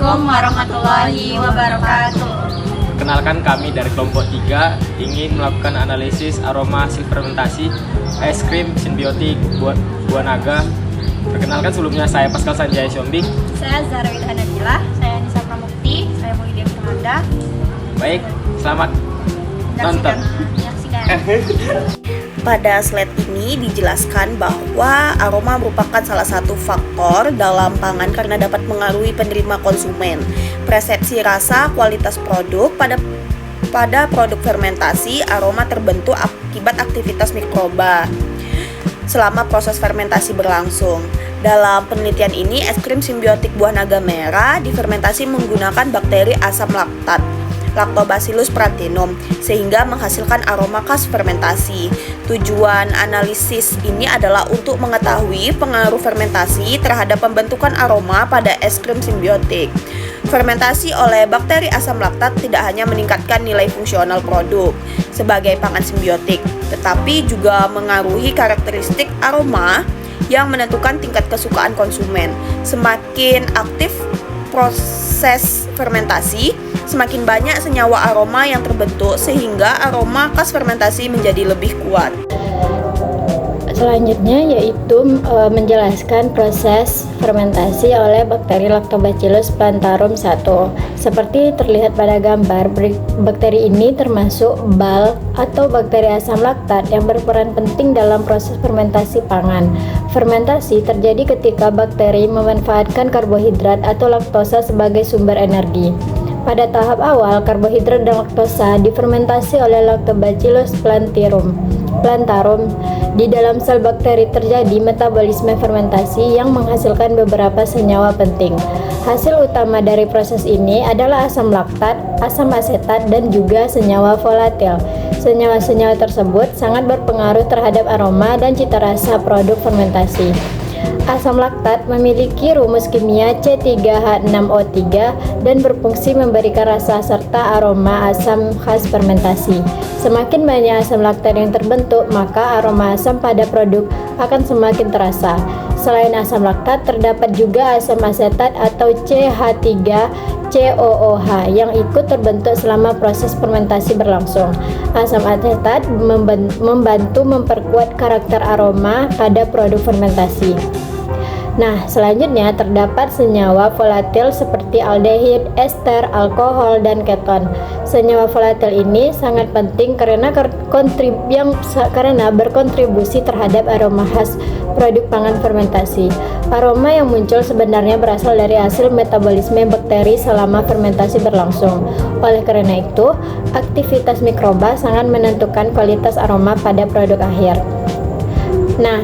Assalamualaikum warahmatullahi wabarakatuh. Perkenalkan, kami dari kelompok 3 ingin melakukan analisis aroma hasil fermentasi es krim simbiotik buah naga. Perkenalkan, sebelumnya saya Pascal Sanjaya Siombing. Saya Zahra Widhanabila. Saya Nisa Pramukti. Saya Mulydia Fernanda. Baik, selamat nonton. Menyaksikan. Pada slide ini dijelaskan bahwa aroma merupakan salah satu faktor dalam pangan karena dapat mengaruhi penerima konsumen. Persepsi rasa, kualitas produk. Pada produk fermentasi, aroma terbentuk akibat aktivitas mikroba selama proses fermentasi berlangsung. Dalam penelitian ini, es krim simbiotik buah naga merah difermentasi menggunakan bakteri asam laktat, Lactobacillus pratenum, sehingga menghasilkan aroma khas fermentasi. Tujuan analisis ini adalah untuk mengetahui pengaruh fermentasi terhadap pembentukan aroma pada es krim simbiotik. Fermentasi oleh bakteri asam laktat tidak hanya meningkatkan nilai fungsional produk sebagai pangan simbiotik, tetapi juga mengaruhi karakteristik aroma yang menentukan tingkat kesukaan konsumen. Semakin aktif proses fermentasi, semakin banyak senyawa aroma yang terbentuk sehingga aroma khas fermentasi menjadi lebih kuat. Selanjutnya yaitu menjelaskan proses fermentasi oleh bakteri Lactobacillus plantarum 1. Seperti terlihat pada gambar, bakteri ini termasuk BAL atau bakteri asam laktat yang berperan penting dalam proses fermentasi pangan. Fermentasi terjadi ketika bakteri memanfaatkan karbohidrat atau laktosa sebagai sumber energi. Pada tahap awal, karbohidrat dan laktosa difermentasi oleh Lactobacillus plantarum. Di dalam sel bakteri terjadi metabolisme fermentasi yang menghasilkan beberapa senyawa penting. Hasil utama dari proses ini adalah asam laktat, asam asetat, dan juga senyawa volatil. Senyawa-senyawa tersebut sangat berpengaruh terhadap aroma dan cita rasa produk fermentasi. Asam laktat memiliki rumus kimia C3H6O3 dan berfungsi memberikan rasa serta aroma asam khas fermentasi. Semakin banyak asam laktat yang terbentuk, maka aroma asam pada produk akan semakin terasa. Selain asam laktat, terdapat juga asam asetat atau CH3COOH yang ikut terbentuk selama proses fermentasi berlangsung. Asam asetat membantu memperkuat karakter aroma pada produk fermentasi. Nah, selanjutnya terdapat senyawa volatil seperti aldehid, ester, alkohol, dan keton. Senyawa volatil ini sangat penting karena berkontribusi terhadap aroma khas produk pangan fermentasi. Aroma yang muncul sebenarnya berasal dari hasil metabolisme bakteri selama fermentasi berlangsung. Oleh karena itu, aktivitas mikroba sangat menentukan kualitas aroma pada produk akhir. Nah,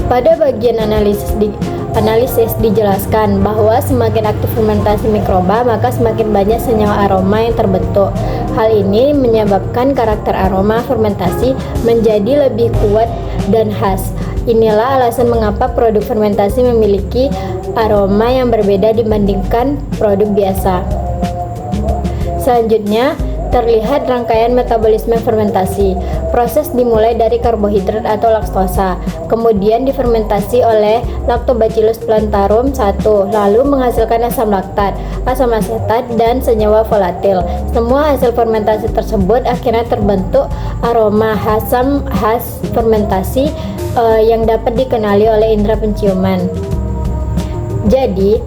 pada bagian analisis dijelaskan bahwa semakin aktif fermentasi mikroba, maka semakin banyak senyawa aroma yang terbentuk. Hal ini menyebabkan karakter aroma fermentasi menjadi lebih kuat dan khas. Inilah alasan mengapa produk fermentasi memiliki aroma yang berbeda dibandingkan produk biasa. Selanjutnya, terlihat rangkaian metabolisme fermentasi. Proses dimulai dari karbohidrat atau laktosa, kemudian difermentasi oleh Lactobacillus plantarum 1, lalu menghasilkan asam laktat, asam asetat, dan senyawa volatil. Semua hasil fermentasi tersebut akhirnya terbentuk aroma asam khas fermentasi yang dapat dikenali oleh indera penciuman. Jadi,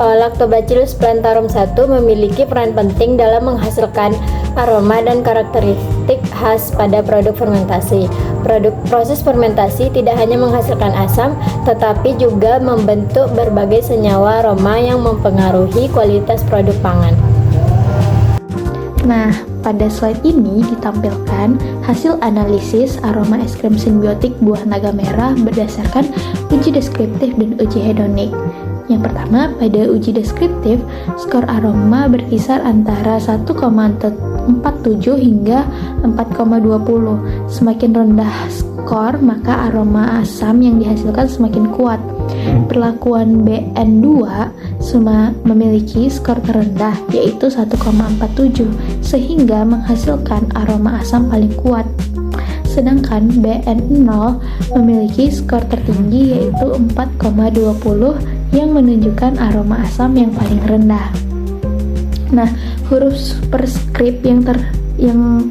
Lactobacillus plantarum 1 memiliki peran penting dalam menghasilkan aroma dan karakteristik khas pada produk fermentasi. Proses fermentasi tidak hanya menghasilkan asam, tetapi juga membentuk berbagai senyawa aroma yang mempengaruhi kualitas produk pangan. Nah, pada slide ini ditampilkan hasil analisis aroma es krim simbiotik buah naga merah berdasarkan uji deskriptif dan uji hedonik. Yang pertama, pada uji deskriptif, skor aroma berkisar antara 1,47 hingga 4,20. Semakin rendah skor, maka aroma asam yang dihasilkan semakin kuat. Perlakuan BN2 memiliki skor terendah, yaitu 1,47, sehingga menghasilkan aroma asam paling kuat. Sedangkan BN0 memiliki skor tertinggi yaitu 4,20 yang menunjukkan aroma asam yang paling rendah. Nah, huruf superscript yang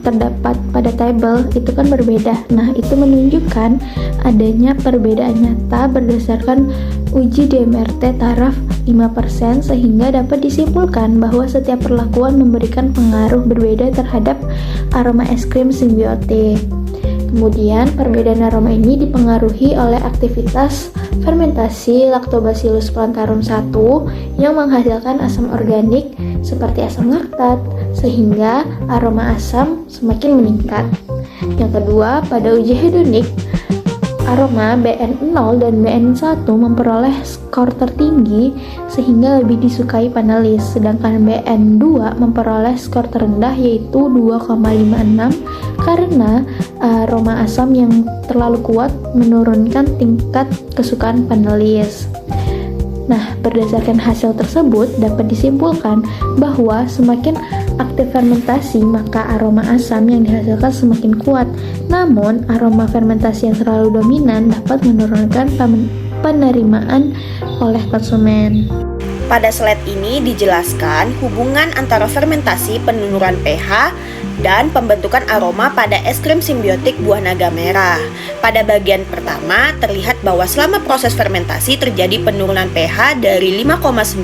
terdapat pada tabel itu kan berbeda. Nah, itu menunjukkan adanya perbedaan nyata berdasarkan uji DMRT taraf 5%, sehingga dapat disimpulkan bahwa setiap perlakuan memberikan pengaruh berbeda terhadap aroma es krim simbiotik. Kemudian, perbedaan aroma ini dipengaruhi oleh aktivitas fermentasi Lactobacillus plantarum 1 yang menghasilkan asam organik seperti asam laktat, sehingga aroma asam semakin meningkat. Yang kedua, pada uji hedonik, aroma BN0 dan BN1 memperoleh skor tertinggi sehingga lebih disukai panelis, sedangkan BN2 memperoleh skor terendah yaitu 2,56 karena aroma asam yang terlalu kuat menurunkan tingkat kesukaan panelis. Nah, berdasarkan hasil tersebut dapat disimpulkan bahwa semakin aktif fermentasi maka aroma asam yang dihasilkan semakin kuat. Namun, aroma fermentasi yang terlalu dominan dapat menurunkan penerimaan oleh konsumen. Pada slide ini dijelaskan hubungan antara fermentasi penurunan pH dan pembentukan aroma pada es krim simbiotik buah naga merah. Pada bagian pertama terlihat bahwa selama proses fermentasi terjadi penurunan pH dari 5,9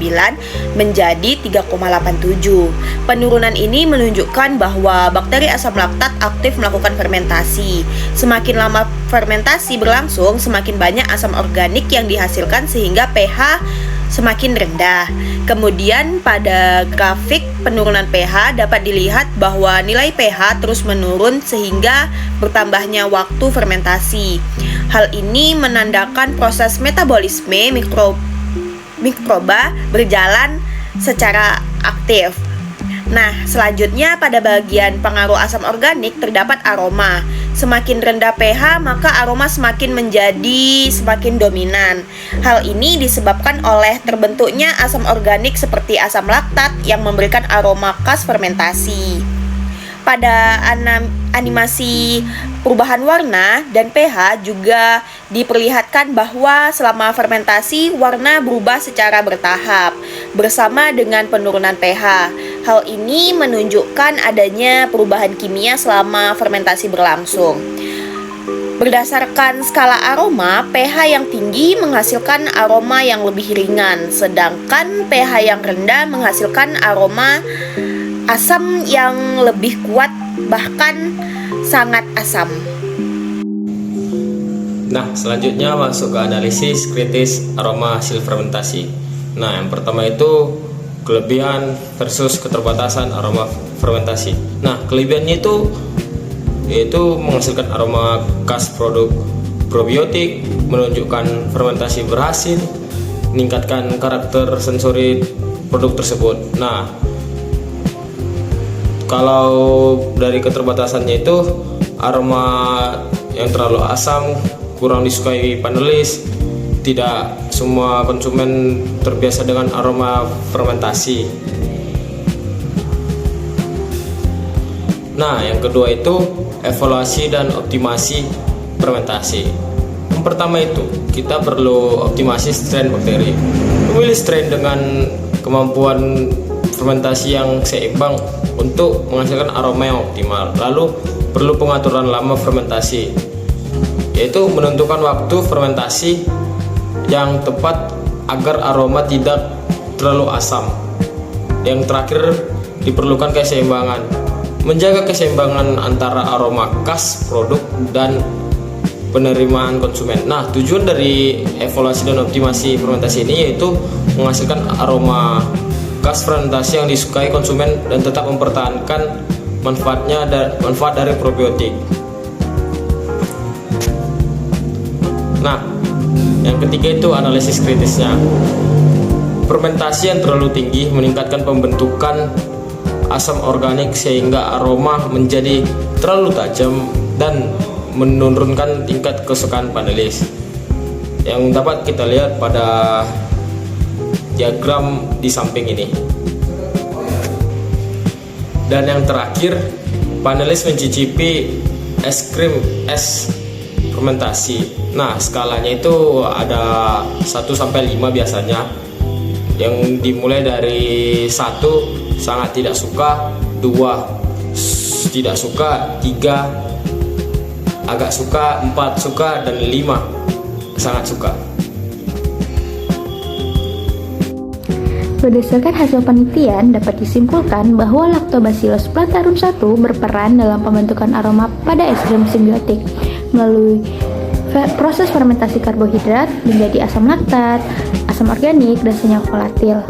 menjadi 3,87. Penurunan ini menunjukkan bahwa bakteri asam laktat aktif melakukan fermentasi. Semakin lama fermentasi berlangsung, semakin banyak asam organik yang dihasilkan sehingga pH semakin rendah. Kemudian pada grafik penurunan pH dapat dilihat bahwa nilai pH terus menurun sehingga bertambahnya waktu fermentasi. Hal ini menandakan proses metabolisme mikroba berjalan secara aktif. Nah, selanjutnya pada bagian pengaruh asam organik terdapat aroma. Semakin rendah pH, maka aroma semakin dominan. Hal ini disebabkan oleh terbentuknya asam organik seperti asam laktat yang memberikan aroma khas fermentasi. Pada animasi perubahan warna dan pH juga diperlihatkan bahwa selama fermentasi warna berubah secara bertahap bersama dengan penurunan pH. Hal ini menunjukkan adanya perubahan kimia selama fermentasi berlangsung. Berdasarkan skala aroma, pH yang tinggi menghasilkan aroma yang lebih ringan, sedangkan pH yang rendah menghasilkan aroma asam yang lebih kuat, bahkan sangat asam. Nah, selanjutnya masuk ke analisis kritis aroma hasil fermentasi. Nah, yang pertama itu kelebihan versus keterbatasan aroma fermentasi. Nah, kelebihannya itu yaitu menghasilkan aroma khas produk probiotik, menunjukkan fermentasi berhasil, meningkatkan karakter sensori produk tersebut. Nah, kalau dari keterbatasannya itu aroma yang terlalu asam, kurang disukai panelis, tidak semua konsumen terbiasa dengan aroma fermentasi. Nah, yang kedua itu evaluasi dan optimasi fermentasi. Yang pertama itu kita perlu optimasi strain bakteri. Memilih strain dengan kemampuan fermentasi yang seimbang untuk menghasilkan aroma yang optimal. Lalu perlu pengaturan lama fermentasi, yaitu menentukan waktu fermentasi yang tepat agar aroma tidak terlalu asam. Yang terakhir diperlukan keseimbangan, menjaga keseimbangan antara aroma khas produk dan penerimaan konsumen. Nah, tujuan dari evaluasi dan optimasi fermentasi ini yaitu menghasilkan aroma khas fermentasi yang disukai konsumen dan tetap mempertahankan manfaat dari probiotik. Nah, yang ketiga itu analisis kritisnya. Fermentasi yang terlalu tinggi meningkatkan pembentukan asam organik sehingga aroma menjadi terlalu tajam dan menurunkan tingkat kesukaan panelis. Yang dapat kita lihat pada diagram di samping ini. Dan yang terakhir, panelis mencicipi es krim es fermentasi. Nah, skalanya itu ada 1-5 biasanya. Yang dimulai dari 1 sangat tidak suka, 2 tidak suka, 3 agak suka, 4 suka, dan 5 sangat suka. Berdasarkan hasil penelitian, dapat disimpulkan bahwa Lactobacillus plantarum 1 berperan dalam pembentukan aroma pada es krim simbiotik melalui proses fermentasi karbohidrat menjadi asam laktat, asam organik, dan senyawa volatil.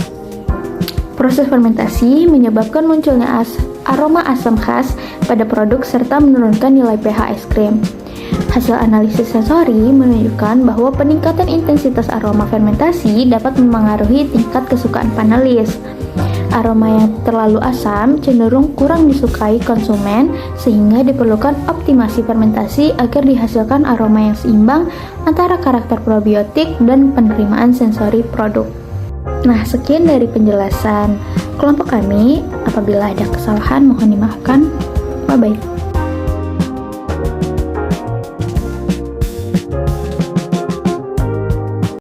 Proses fermentasi menyebabkan munculnya aroma asam khas pada produk serta menurunkan nilai pH es krim. Hasil analisis sensori menunjukkan bahwa peningkatan intensitas aroma fermentasi dapat memengaruhi tingkat kesukaan panelis. Aroma yang terlalu asam cenderung kurang disukai konsumen, sehingga diperlukan optimasi fermentasi agar dihasilkan aroma yang seimbang antara karakter probiotik dan penerimaan sensori produk. Nah, sekian dari penjelasan kelompok kami. Apabila ada kesalahan, mohon dimaafkan. Bye-bye.